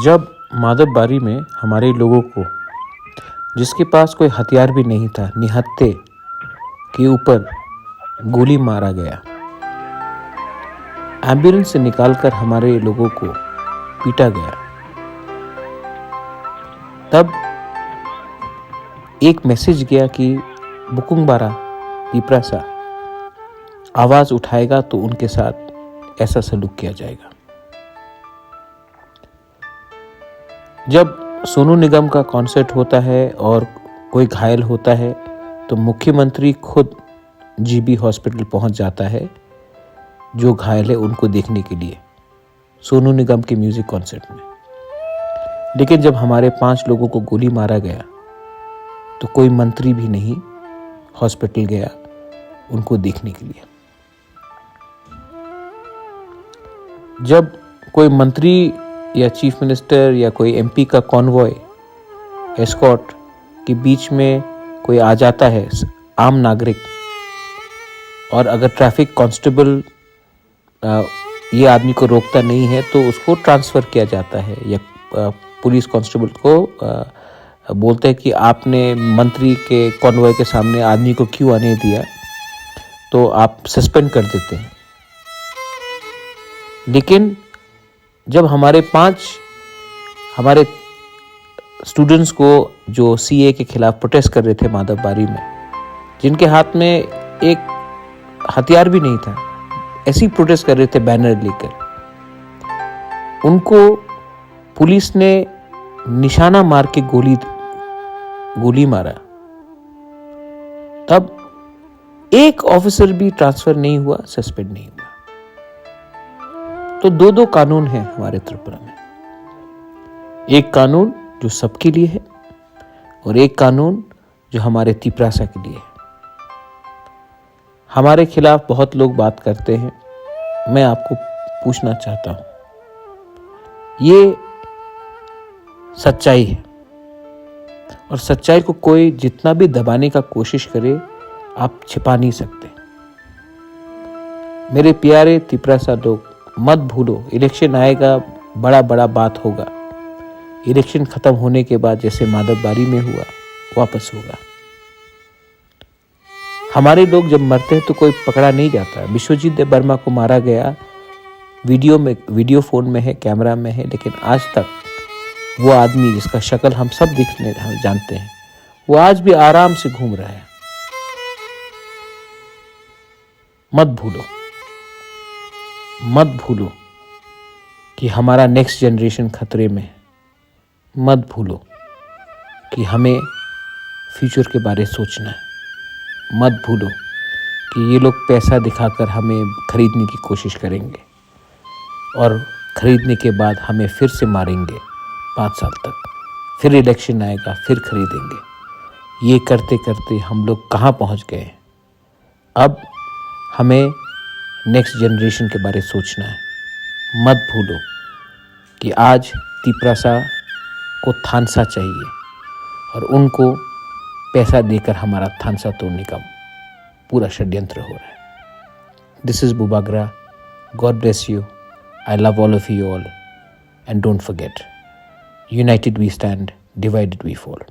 जब माधवबारी में हमारे लोगों को, जिसके पास कोई हथियार भी नहीं था, निहत्थे के ऊपर गोली मारा गया, एम्बुलेंस से निकालकर हमारे लोगों को पीटा गया, तब एक मैसेज गया कि बुकुंगबारा तिप्रासा आवाज उठाएगा तो उनके साथ ऐसा सलूक किया जाएगा। जब सोनू निगम का कॉन्सर्ट होता है और कोई घायल होता है तो मुख्यमंत्री खुद जीबी हॉस्पिटल पहुंच जाता है जो घायल है उनको देखने के लिए, सोनू निगम के म्यूजिक कॉन्सर्ट में। लेकिन जब हमारे 5 लोगों को गोली मारा गया तो कोई मंत्री भी नहीं हॉस्पिटल गया उनको देखने के लिए। जब कोई मंत्री या चीफ मिनिस्टर या कोई एमपी का कॉन्वॉय एस्कॉर्ट के बीच में कोई आ जाता है, आम नागरिक, और अगर ट्रैफिक कांस्टेबल ये आदमी को रोकता नहीं है तो उसको ट्रांसफ़र किया जाता है, या पुलिस कांस्टेबल को बोलते हैं कि आपने मंत्री के कॉन्वॉय के सामने आदमी को क्यों आने दिया, तो आप सस्पेंड कर देते हैं। लेकिन जब हमारे 5 हमारे स्टूडेंट्स को जो सीए के खिलाफ प्रोटेस्ट कर रहे थे माधवबारी में, जिनके हाथ में एक हथियार भी नहीं था, ऐसे ही प्रोटेस्ट कर रहे थे बैनर लेकर, उनको पुलिस ने निशाना मार के गोली मारा, तब एक ऑफिसर भी ट्रांसफर नहीं हुआ, सस्पेंड नहीं हुआ। तो 2 कानून हैं हमारे त्रिपुरा में, एक कानून जो सबके लिए है और एक कानून जो हमारे तिप्रासा के लिए है। हमारे खिलाफ बहुत लोग बात करते हैं, मैं आपको पूछना चाहता हूं, ये सच्चाई है और सच्चाई को कोई जितना भी दबाने का कोशिश करे आप छिपा नहीं सकते। मेरे प्यारे तिप्रासा लोग, मत भूलो, इलेक्शन आएगा, बड़ा बात होगा। इलेक्शन खत्म होने के बाद जैसे माधवबारी में हुआ वापस होगा। हमारे लोग जब मरते हैं तो कोई पकड़ा नहीं जाता। विश्वजीत देव वर्मा को मारा गया, वीडियो फोन में है, कैमरा में है, लेकिन आज तक वो आदमी जिसका शक्ल हम सब जानते हैं, वो आज भी आराम से घूम रहा है। मत भूलो कि हमारा नेक्स्ट जनरेशन खतरे में है। मत भूलो कि हमें फ्यूचर के बारे में सोचना है। मत भूलो कि ये लोग पैसा दिखाकर हमें खरीदने की कोशिश करेंगे और खरीदने के बाद हमें फिर से मारेंगे 5 साल तक, फिर इलेक्शन आएगा, फिर खरीदेंगे। ये करते करते हम लोग कहाँ पहुँच गए। अब हमें नेक्स्ट जनरेशन के बारे में सोचना है। मत भूलो कि आज तिप्रासा को थानसा चाहिए और उनको पैसा देकर हमारा थानसा तोड़ने का पूरा षड्यंत्र हो रहा है। दिस इज बुबागरा। God bless you. I love all of you all and don't forget, united we stand, divided we fall.